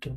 Okay.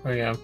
Oh yeah.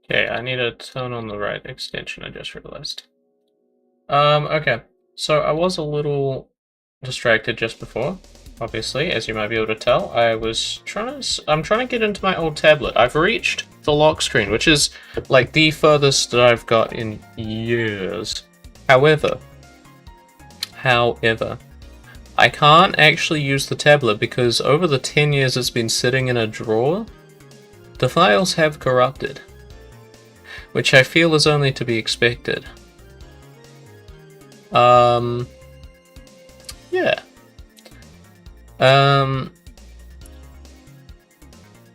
Okay, I need to turn on the right extension, I just realized. Okay. So I was a little distracted just before, obviously, as you might be able to tell. I'm trying to get into my old tablet. I've reached the lock screen, which is like the furthest that I've got in years. However, I can't actually use the tablet because over the 10 years it's been sitting in a drawer, the files have corrupted, which I feel is only to be expected. Yeah.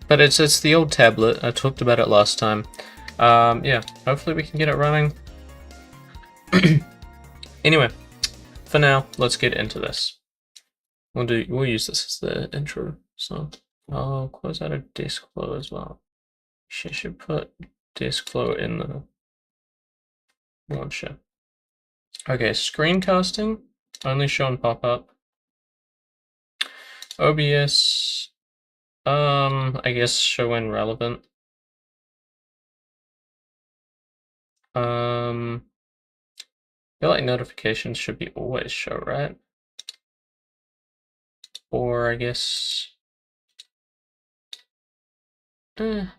But it's the old tablet. I talked about it last time. Yeah, hopefully we can get it running. Anyway, for now, let's get into this. We'll use this as the intro, so I'll close out a disk flow as well. Should put disk flow in the launcher. Okay, screencasting, only show on pop-up. OBS, I guess show when relevant. I feel like notifications should be always show, right? Or I guess, it's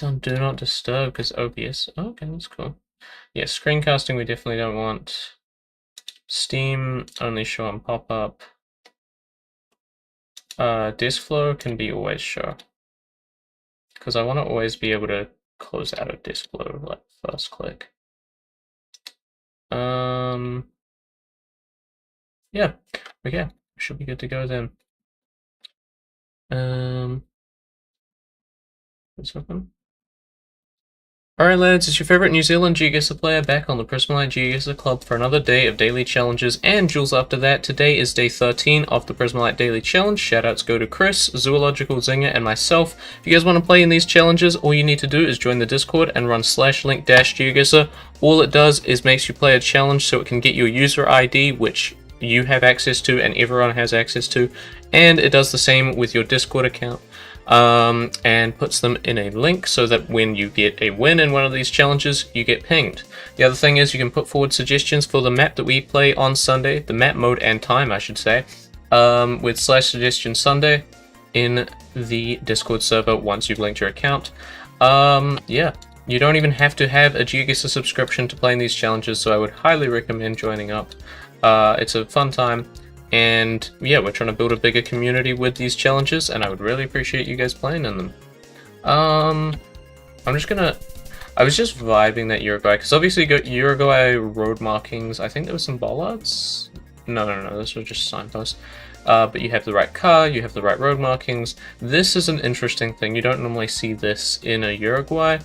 on Do Not Disturb because OBS. Oh, okay, that's cool. Yeah, screencasting we definitely don't want. Steam only show on pop-up. Disk flow can be always show because I want to always be able to close out of disk flow like first click. Yeah, okay, should be good to go then. Let's open. Alright lads, it's your favourite New Zealand Geoguessr player back on the Prismalite Geoguessr Club for another day of daily challenges and duels after that. Today is day 13 of the Prismalite Daily Challenge. Shoutouts go to Chris, Zoological Zinger, and myself. If you guys want to play in these challenges, all you need to do is join the Discord and run /link-geoguessr. All it does is makes you play a challenge so it can get your user ID, which you have access to and everyone has access to, and it does the same with your Discord account. And puts them in a link so that when you get a win in one of these challenges, you get pinged. The other thing is you can put forward suggestions for the map that we play on Sunday, the map mode and time, I should say, with /suggestion Sunday in the Discord server once you've linked your account. Yeah, you don't even have to have a Geoguessr subscription to play in these challenges, so I would highly recommend joining up. It's a fun time. And yeah, we're trying to build a bigger community with these challenges, and I would really appreciate you guys playing in them. I was just vibing that Uruguay, because obviously you got Uruguay road markings. I think there were some bollards. No, those were just signposts. But you have the right car, you have the right road markings. This is an interesting thing. You don't normally see this in a Uruguay,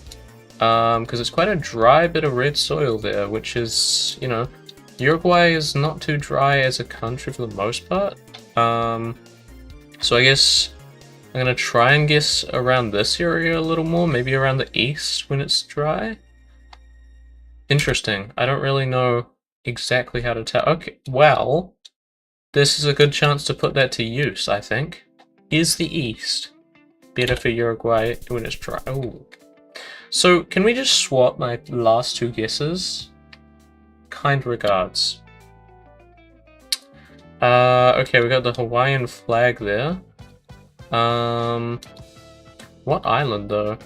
because it's quite a dry bit of red soil there, which is, you know, Uruguay is not too dry as a country for the most part. So I guess I'm gonna try and guess around this area a little more, maybe around the east when it's dry. Interesting. I don't really know exactly how to tell. Okay, well, this is a good chance to put that to use, I think. Is the east better for Uruguay when it's dry? Oh. So can we just swap my last two guesses? Kind regards. Okay, we got the Hawaiian flag there. What island though?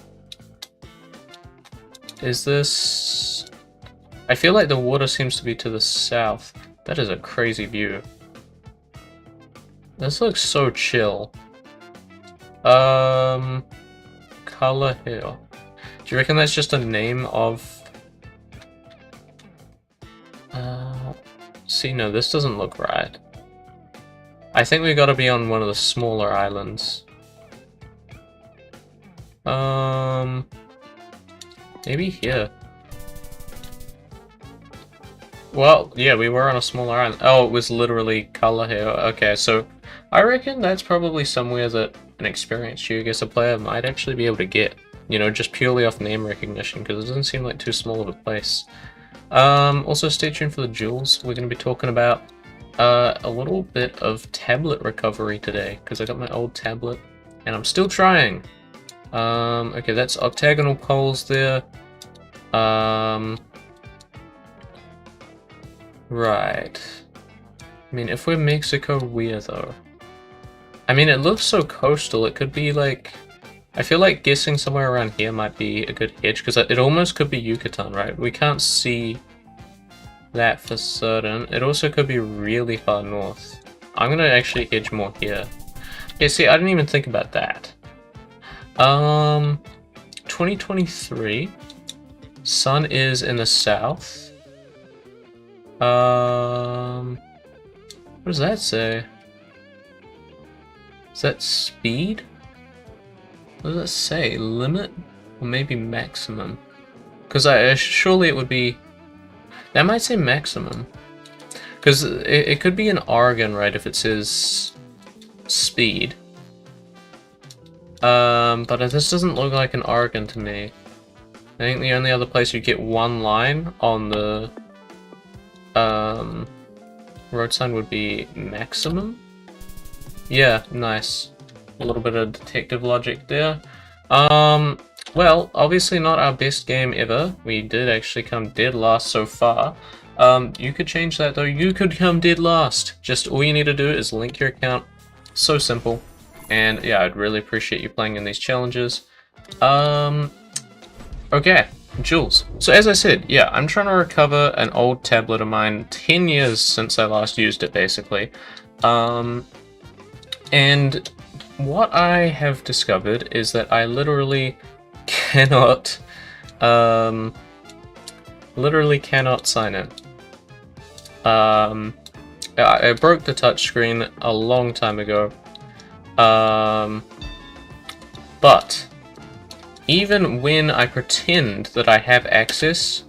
Is this... I feel like the water seems to be to the south. That is a crazy view. This looks so chill. Color Hill. Do you reckon that's just a name of... See, no, this doesn't look right. I think we gotta be on one of the smaller islands. Maybe here. Well, yeah, we were on a smaller island. Oh, it was literally Color Hill. Okay, so I reckon that's probably somewhere that an experienced Geoguessr player might actually be able to get. You know, just purely off name recognition, because it doesn't seem like too small of a place. Also stay tuned for the duels. We're going to be talking about a little bit of tablet recovery today, because I got my old tablet and I'm still trying. Okay, that's octagonal poles there. Right. I mean, if we're Mexico, where though? I mean, it looks so coastal. It could be like... I feel like guessing somewhere around here might be a good hedge, because it almost could be Yucatan, right? We can't see that for certain. It also could be really far north. I'm gonna actually hedge more here. Yeah, see, I didn't even think about that. 2023. Sun is in the south. What does that say? Is that speed? What does that say? Limit? Or maybe maximum? Because surely it would be... That might say maximum. Because it could be in Oregon, right, if it says speed. But this doesn't look like an Oregon to me. I think the only other place you get one line on the road sign would be maximum. Yeah, nice. A little bit of detective logic there. Well, obviously not our best game ever. We did actually come dead last so far. You could change that though. You could come dead last. Just all you need to do is link your account. So simple. And yeah, I'd really appreciate you playing in these challenges. Okay, Jules. So as I said, yeah, I'm trying to recover an old tablet of mine. 10 years since I last used it, basically. And what I have discovered is that I literally cannot sign in. I broke the touchscreen a long time ago, but even when I pretend that I have access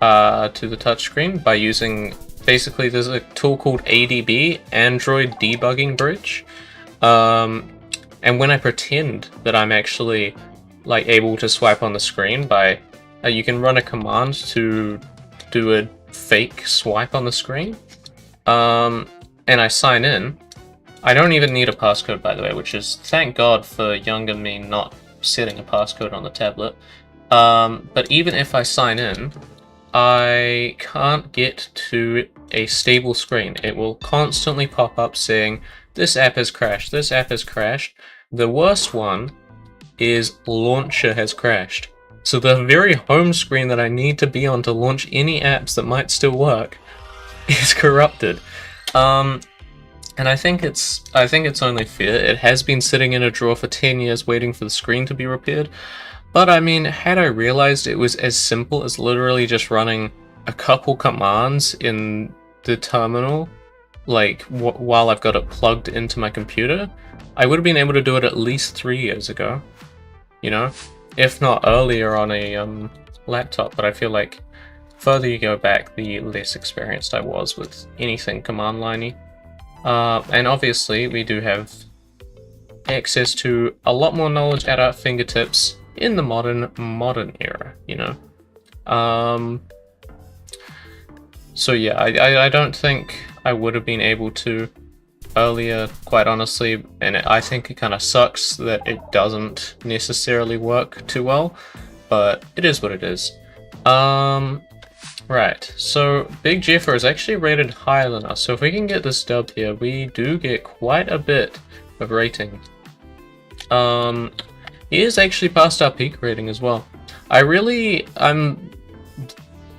to the touchscreen by using, basically there's a tool called ADB, Android Debugging Bridge, and when I pretend that I'm actually like able to swipe on the screen by, you can run a command to do a fake swipe on the screen, and I sign in. I don't even need a passcode, by the way, which is, thank God for younger me not setting a passcode on the tablet. But even if I sign in, I can't get to a stable screen. It will constantly pop up saying, this app has crashed, this app has crashed. The worst one is launcher has crashed. So the very home screen that I need to be on to launch any apps that might still work is corrupted. And I think it's only fair. It has been sitting in a drawer for 10 years waiting for the screen to be repaired. But I mean, had I realized it was as simple as literally just running a couple commands in the terminal, like while I've got it plugged into my computer, I would have been able to do it at least 3 years ago, you know, if not earlier on a laptop. But I feel like further you go back, the less experienced I was with anything command liney. And obviously we do have access to a lot more knowledge at our fingertips in the modern era, you know. So yeah, I don't think I would have been able to earlier, quite honestly, and I think it kind of sucks that it doesn't necessarily work too well, but it is what it is. Right, so Big Geoguessr is actually rated higher than us, so if we can get this dub here, we do get quite a bit of rating. He is actually past our peak rating as well.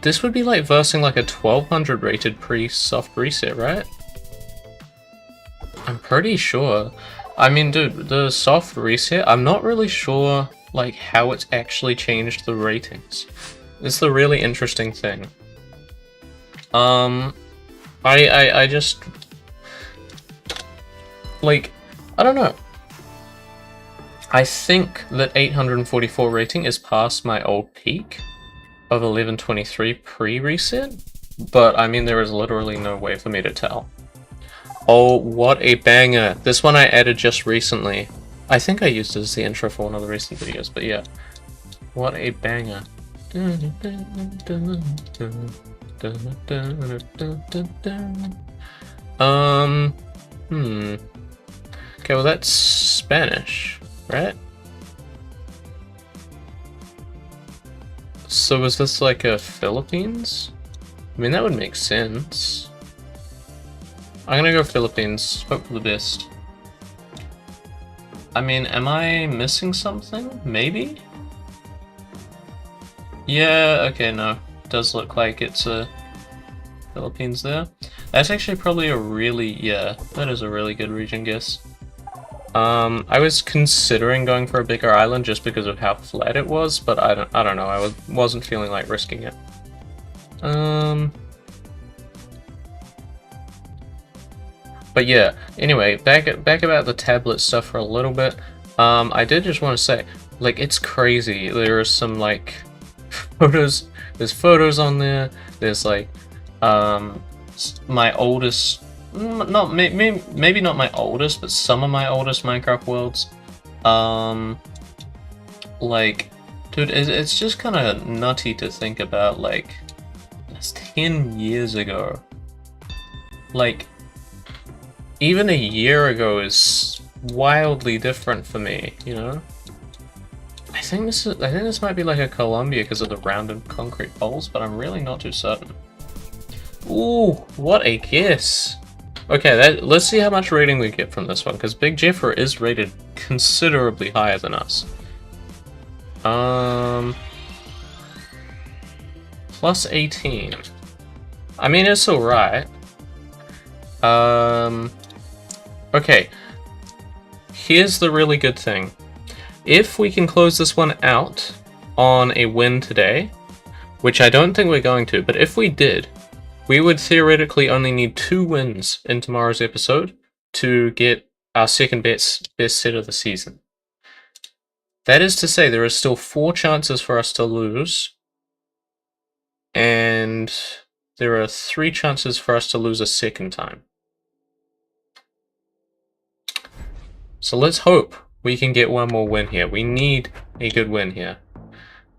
This would be like versing like a 1200 rated pre-soft reset, right? I'm pretty sure. I mean, dude, the soft reset, I'm not really sure like how it's actually changed the ratings. It's the really interesting thing. I just like, I don't know. I think that 844 rating is past my old peak of 1123 pre-reset, but I mean there is literally no way for me to tell. Oh, what a banger. This one I added just recently. I think I used it as the intro for one of the recent videos, but yeah. What a banger. Okay, well that's Spanish, right? So is this like a Philippines? I mean, that would make sense. I'm gonna go Philippines, hope for the best. I mean, am I missing something? Maybe? Yeah, okay, no. It does look like it's Philippines there. That's actually probably a really, yeah, that is a really good region guess. I was considering going for a bigger island just because of how flat it was, but I don't know, I wasn't feeling like risking it. But yeah, anyway, back about the tablet stuff for a little bit. I did just want to say, like, it's crazy. There are some like photos. There's photos on there. There's like my oldest, maybe not my oldest, but some of my oldest Minecraft worlds. Like, dude, it's just kind of nutty to think about. Like, that's 10 years ago. Like, even a year ago is wildly different for me, you know? I think this might be like a Columbia because of the rounded concrete poles, but I'm really not too certain. Ooh, what a guess! Okay, let's see how much rating we get from this one, because Big Geoguessr is rated considerably higher than us. Plus 18. I mean, it's alright. Okay. Here's the really good thing. If we can close this one out on a win today, which I don't think we're going to, but if we did, we would theoretically only need 2 wins in tomorrow's episode to get our second best set of the season. That is to say, there are still 4 chances for us to lose, and there are 3 chances for us to lose a second time. So let's hope we can get one more win here. We need a good win here.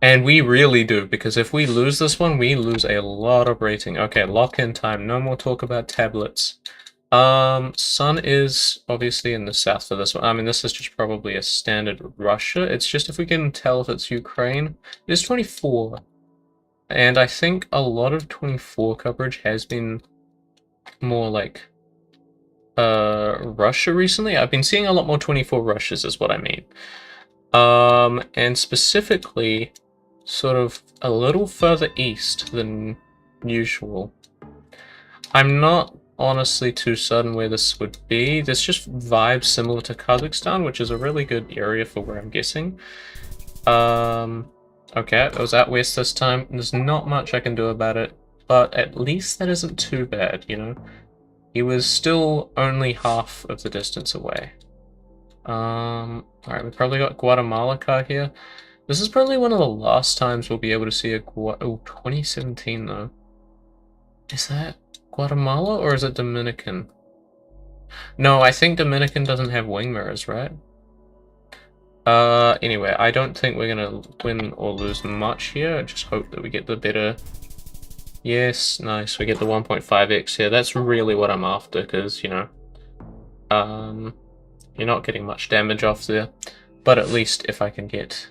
And we really do, because if we lose this one, we lose a lot of rating. Okay, lock-in time. No more talk about tablets. Sun is obviously in the south for this one. I mean, this is just probably a standard Russia. It's just if we can tell if it's Ukraine. It's 24. And I think a lot of 24 coverage has been more like Russia recently. I've been seeing a lot more 24 Russias is what I mean. And specifically sort of a little further east than usual. I'm not honestly too certain where this would be. This just vibes similar to Kazakhstan, which is a really good area for where I'm guessing. Okay, it was out west this time. There's not much I can do about it, but at least that isn't too bad, you know? He was still only half of the distance away. Alright, we probably got Guatemala car here. This is probably one of the last times we'll be able to see a 2017 though. Is that Guatemala or is it Dominican? No, I think Dominican doesn't have wing mirrors, right? Anyway, I don't think we're gonna win or lose much here. I just hope that we get the better... Yes, nice. We get the 1.5x here. That's really what I'm after, because, you know, you're not getting much damage off there. But at least if I can get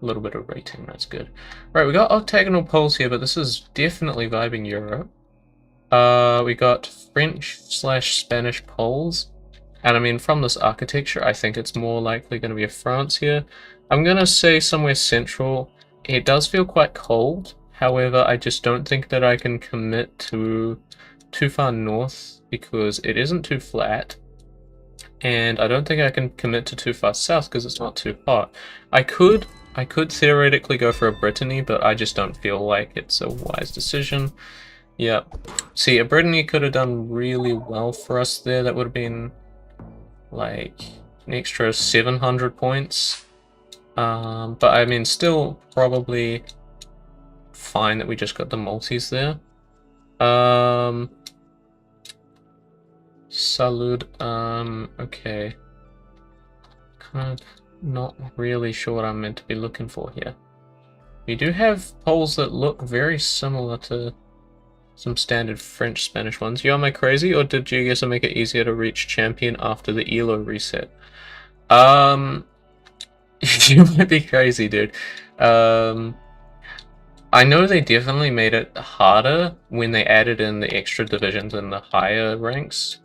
a little bit of rating, that's good. Right, we got octagonal poles here, but this is definitely vibing Europe. We got French/Spanish poles. And I mean, from this architecture, I think it's more likely going to be a France here. I'm going to say somewhere central. It does feel quite cold. However, I just don't think that I can commit to too far north because it isn't too flat. And I don't think I can commit to too far south because it's not too hot. I could theoretically go for a Brittany, but I just don't feel like it's a wise decision. Yeah. See, a Brittany could have done really well for us there. That would have been like an extra 700 points. But I mean, still probably fine that we just got the multis there. Salud, okay. Kind of not really sure what I'm meant to be looking for here. We do have poles that look very similar to some standard French-Spanish ones. Yo, am I crazy, or did Geoguessr make it easier to reach champion after the ELO reset? You might be crazy, dude. I know they definitely made it harder when they added in the extra divisions in the higher ranks.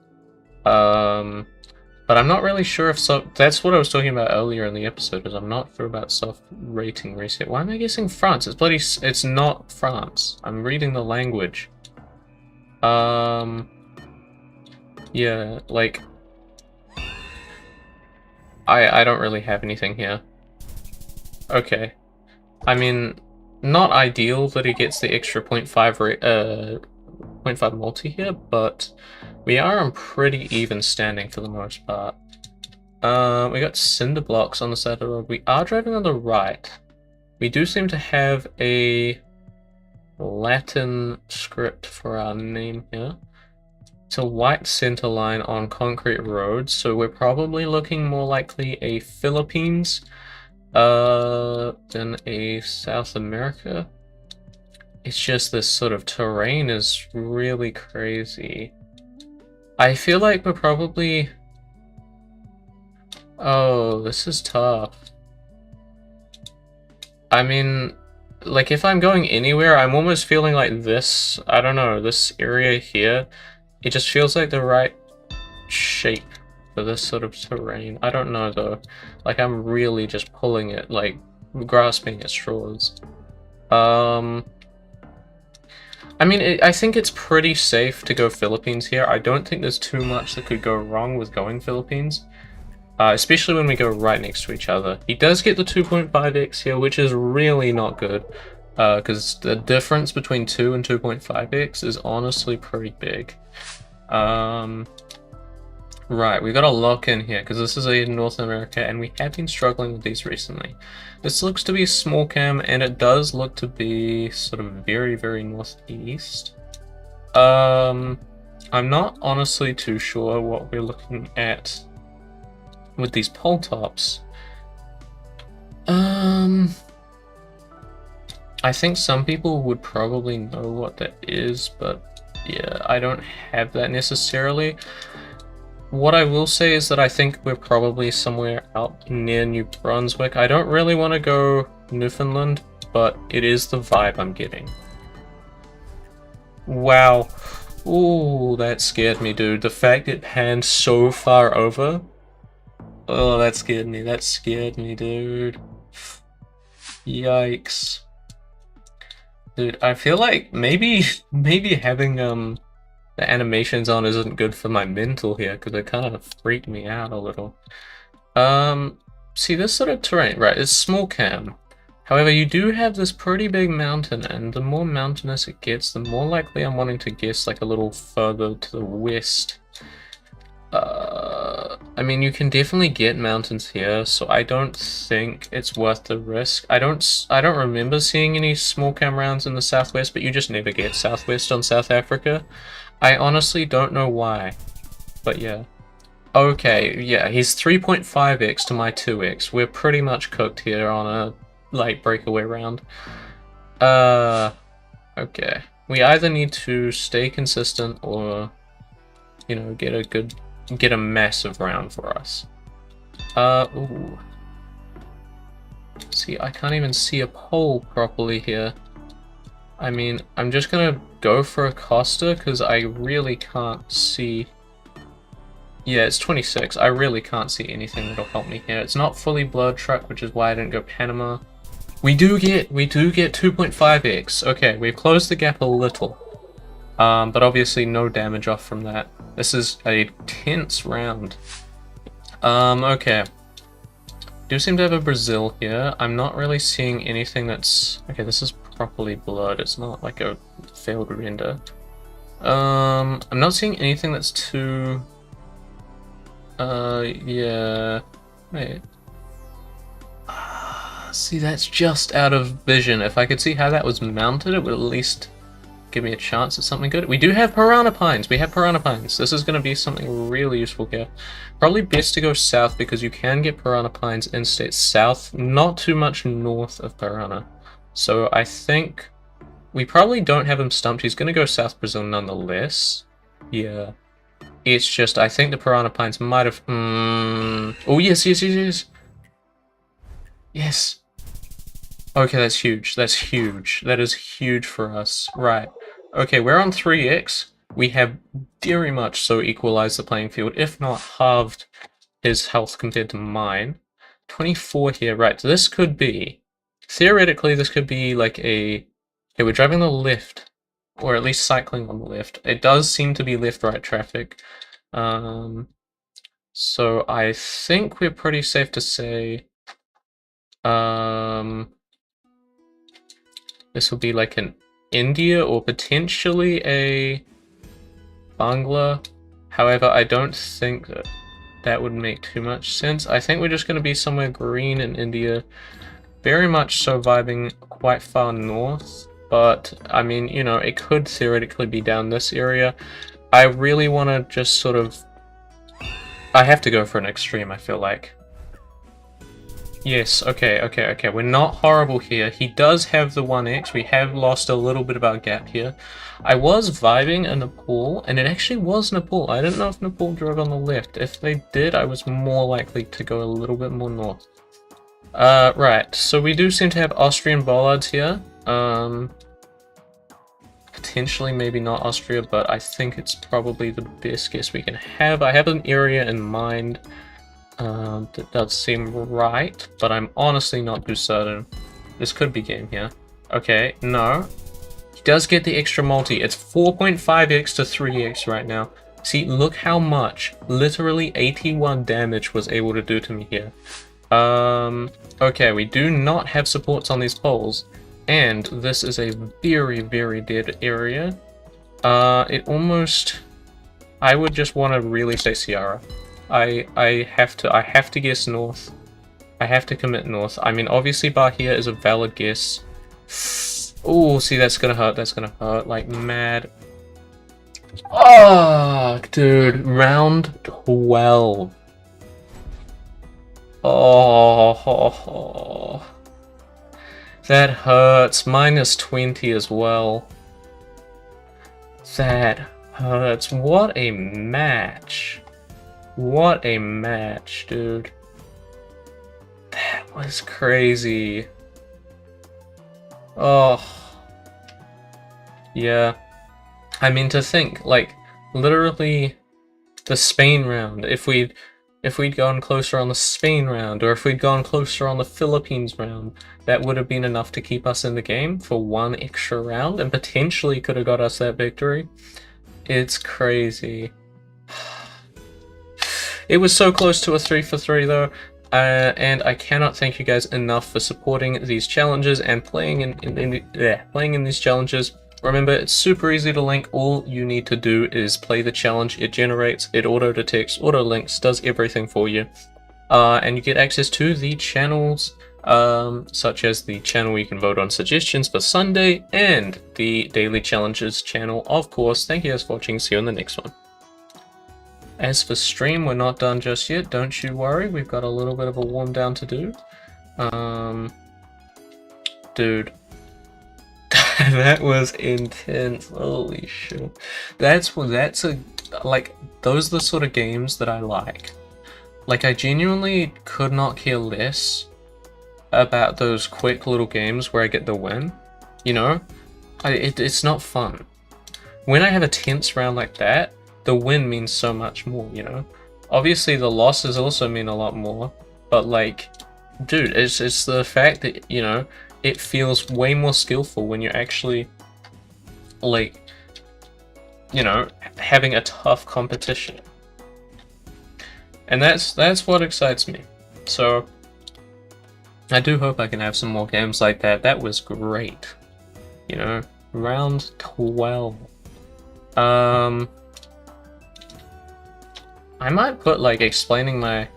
But I'm not really sure if that's what I was talking about earlier in the episode, is I'm not sure about self-rating reset. Why am I guessing France? It's not France. I'm reading the language. Yeah, like, I don't really have anything here. Okay. I mean, not ideal that he gets the extra 0.5 multi here, but we are on pretty even standing for the most part. We got cinder blocks on the side of the road. We are driving on the right. We do seem to have a Latin script for our name here. It's a white center line on concrete roads, so we're probably looking more likely a Philippines than a South America. It's just this sort of terrain is really crazy. I feel like we're probably... Oh, this is tough. I mean, like, if I'm going anywhere, I'm almost feeling like this, I don't know, this area here, it just feels like the right shape for this sort of terrain. I don't know, though. Like, I'm really just pulling it, like, grasping at straws. I mean, I think it's pretty safe to go Philippines here. I don't think there's too much that could go wrong with going Philippines. Especially when we go right next to each other. He does get the 2.5x here, which is really not good. Because the difference between 2 and 2.5x is honestly pretty big. Right, we gotta lock in here because this is a North America and we have been struggling with these recently. This looks to be small cam and it does look to be sort of very, very northeast. I'm not honestly too sure what we're looking at with these pole tops. I think some people would probably know what that is, but yeah, I don't have that necessarily. What I will say is that I think we're probably somewhere out near New Brunswick. I don't really want to go Newfoundland, but it is the vibe I'm getting. Wow. Ooh, that scared me, dude. The fact it panned so far over. Oh, that scared me. That scared me, dude. Yikes. Dude, I feel like maybe having the animations on isn't good for my mental here because it kind of freaked me out a little. See this sort of terrain, right? It's small cam. However, you do have this pretty big mountain, and the more mountainous it gets, the more likely I'm wanting to guess like a little further to the west. I mean, you can definitely get mountains here, so I don't think it's worth the risk. I don't remember seeing any small cam rounds in the southwest, but you just never get southwest on South Africa. I honestly don't know why, but yeah. Okay, yeah, he's 3.5x to my 2x. We're pretty much cooked here on a, like, breakaway round. Okay. We either need to stay consistent or, you know, get a massive round for us. Ooh. See, I can't even see a pole properly here. I mean, I'm just gonna go for a Costa because I really can't see. Yeah, it's 26. I really can't see anything that'll help me here. It's not fully blurred truck, which is why I didn't go Panama. We do get 2.5x. Okay, we've closed the gap a little. But obviously no damage off from that. This is a tense round. Okay. Do seem to have a Brazil here. I'm not really seeing anything that's... Okay, this is properly blurred. It's not like a failed render. I'm not seeing anything that's too... yeah... Wait. See, that's just out of vision. If I could see how that was mounted, it would at least give me a chance at something good. We do have piranha pines. We have piranha pines. This is going to be something really useful here. Probably best to go south because you can get piranha pines in state south, not too much north of piranha. So I think we probably don't have him stumped. He's going to go South Brazil nonetheless. Yeah. It's just, I think the piranha pines might have... Oh, yes, yes, yes, yes. Yes. Okay, that's huge. That's huge. That is huge for us. Right. Okay, we're on 3x. We have very much so equalized the playing field, if not halved his health compared to mine. 24 here, right. So this could be... Theoretically, this could be like a... Okay, we're driving the left. Or at least cycling on the left. It does seem to be left-right traffic. So I think we're pretty safe to say... This will be like an India or potentially a Bangla. However, I don't think that that would make too much sense. I think we're just going to be somewhere green in India. Very much so vibing quite far north. But, I mean, you know, it could theoretically be down this area. I really want to just sort of... I have to go for an extreme, I feel like. Yes, okay. We're not horrible here. He does have the 1x. We have lost a little bit of our gap here. I was vibing in Nepal, and it actually was Nepal. I didn't know if Nepal drove on the left. If they did, I was more likely to go a little bit more north. Right. So we do seem to have Austrian bollards here. Potentially maybe not Austria, but I think it's probably the best guess we can have. I have an area in mind. That does seem right, but I'm honestly not too certain. This could be game here. Okay, no. He does get the extra multi. It's 4.5x to 3x right now. See, look how much, literally 81 damage was able to do to me here. Okay, we do not have supports on these poles, and this is a very, very dead area. It almost... I would just want to really say Ciara. I have to guess north. I have to commit north. I mean, obviously Bahia is a valid guess. Oh, see, that's gonna hurt. That's gonna hurt like mad. Oh, dude, round 12. Oh, that hurts. -20 as well. That hurts. What a match. What a match, dude. That was crazy. Oh. Yeah. I mean, to think, like, literally the Spain round, if we'd gone closer on the Spain round, or if we'd gone closer on the Philippines round, that would have been enough to keep us in the game for one extra round, and potentially could have got us that victory. It's crazy. It was so close to a 3 for 3 though, and I cannot thank you guys enough for supporting these challenges and playing in these challenges. Remember, it's super easy to link. All you need to do is play the challenge. It generates, it auto-detects, auto-links, does everything for you. And you get access to the channels, such as the channel where you can vote on suggestions for Sunday, and the daily challenges channel, of course. Thank you guys for watching. See you in the next one. As for stream, we're not done just yet. Don't you worry. We've got a little bit of a warm down to do. Dude. That was intense. Holy shit. Those are the sort of games that I like. Like, I genuinely could not care less about those quick little games where I get the win. You know? It's not fun. When I have a tense round like that, the win means so much more, you know? Obviously, the losses also mean a lot more, but, like, dude, it's the fact that, you know, it feels way more skillful when you're actually, like, you know, having a tough competition. And that's what excites me. So, I do hope I can have some more games like that. That was great. You know, round 12. I might put, like, explaining my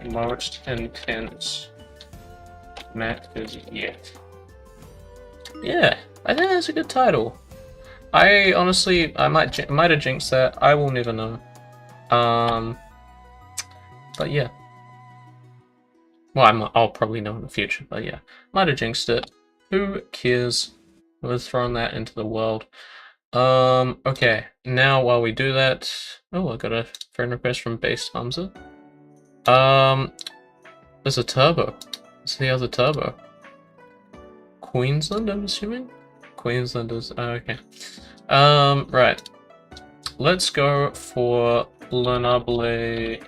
most intense matches yet. Yeah, I think that's a good title. I honestly, I might have jinxed that. I will never know. But yeah. Well, I'll probably know in the future, but yeah. Might have jinxed it. Who cares? We're throwing that into the world. Okay. Now, while we do that... Oh, I got a friend request from Base Hamza. There's a turbo. It's the other turbo. Queensland, I'm assuming? Queenslanders. Oh, okay. Right. Let's go for Lenable.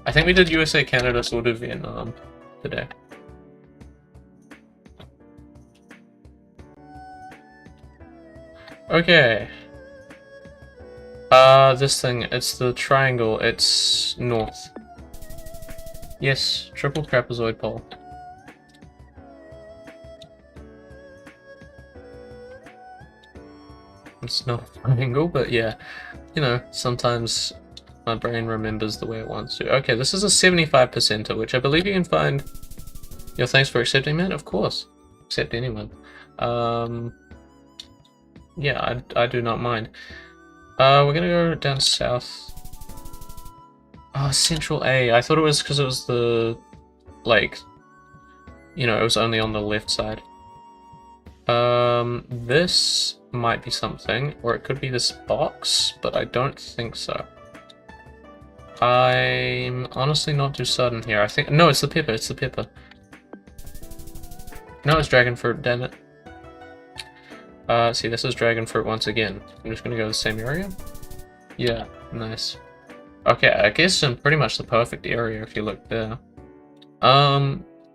I think we did USA, Canada, so we'll do Vietnam today. Okay. This thing, it's the triangle, it's north. Yes, triple trapezoid pole. It's not a triangle, but yeah. You know, sometimes my brain remembers the way it wants to. Okay, this is a 75%er, which I believe you can find. Yo, thanks for accepting, man. Of course. Accept anyone. Yeah, I do not mind. We're gonna go down south. Oh, Central A. I thought it was because it was the, like, you know, it was only on the left side. This might be something, or it could be this box, but I don't think so. I'm honestly not too certain here. I think, no, it's the pepper, it's the pepper. No, it's dragon fruit, damn it. See, this is dragon fruit once again. I'm just gonna go to the same area. Yeah, nice. Okay, I guess in pretty much the perfect area if you look there.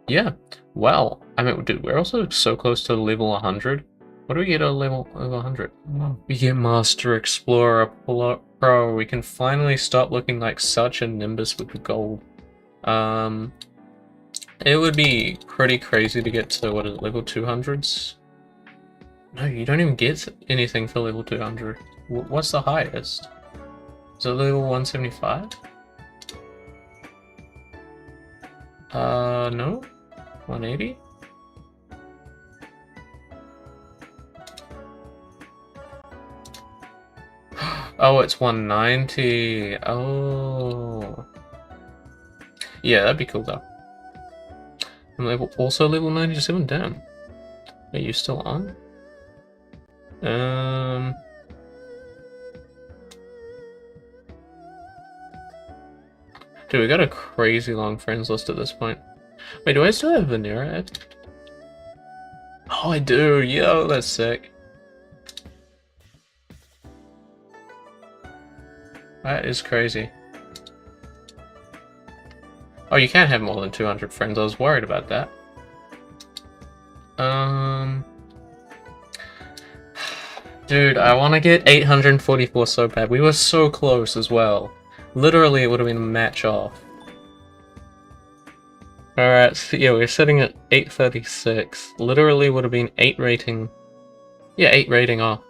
Yeah. Wow. I mean, dude, we're also so close to level 100. What do we get at level 100? We get Master Explorer Pro. We can finally stop looking like such a Nimbus with the gold. It would be pretty crazy to get to, what is it, level 200s? No, you don't even get anything for level 200. What's the highest? Is it level 175? No? 180? Oh, it's 190. Oh. Yeah, that'd be cool though. I'm also level 97, damn. Are you still on? Dude, we got a crazy long friends list at this point. Wait, do I still have Vanera Ed? Oh, I do. Yo, that's sick. That is crazy. Oh, you can't have more than 200 friends. I was worried about that. Dude, I want to get 844 so bad. We were so close as well. Literally, it would have been a match off. Alright, so yeah, we're sitting at 836. Literally would have been 8 rating. Yeah, 8 rating off.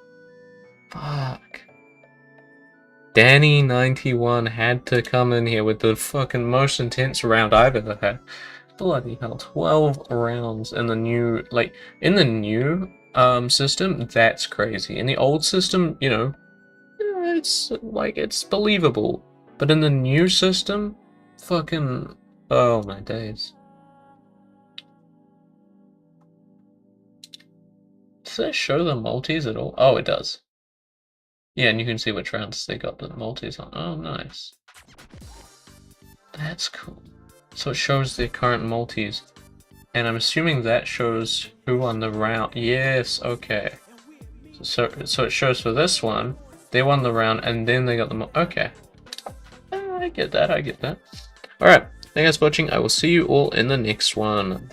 Fuck. Danny91 had to come in here with the fucking most intense round I've ever had. Bloody hell, 12 rounds in the new, like, in the new system, that's crazy. In the old system, you know, it's, like, it's believable. But in the new system, fucking, oh my days. Does that show the multis at all? Oh, it does. Yeah, and you can see which rounds they got the multis on. Oh, nice. That's cool. So it shows the current multis. And I'm assuming that shows who won the round. Yes, okay. So it shows for this one, they won the round and then they got the okay. I get that, I get that. Alright, thank you guys for watching. I will see you all in the next one.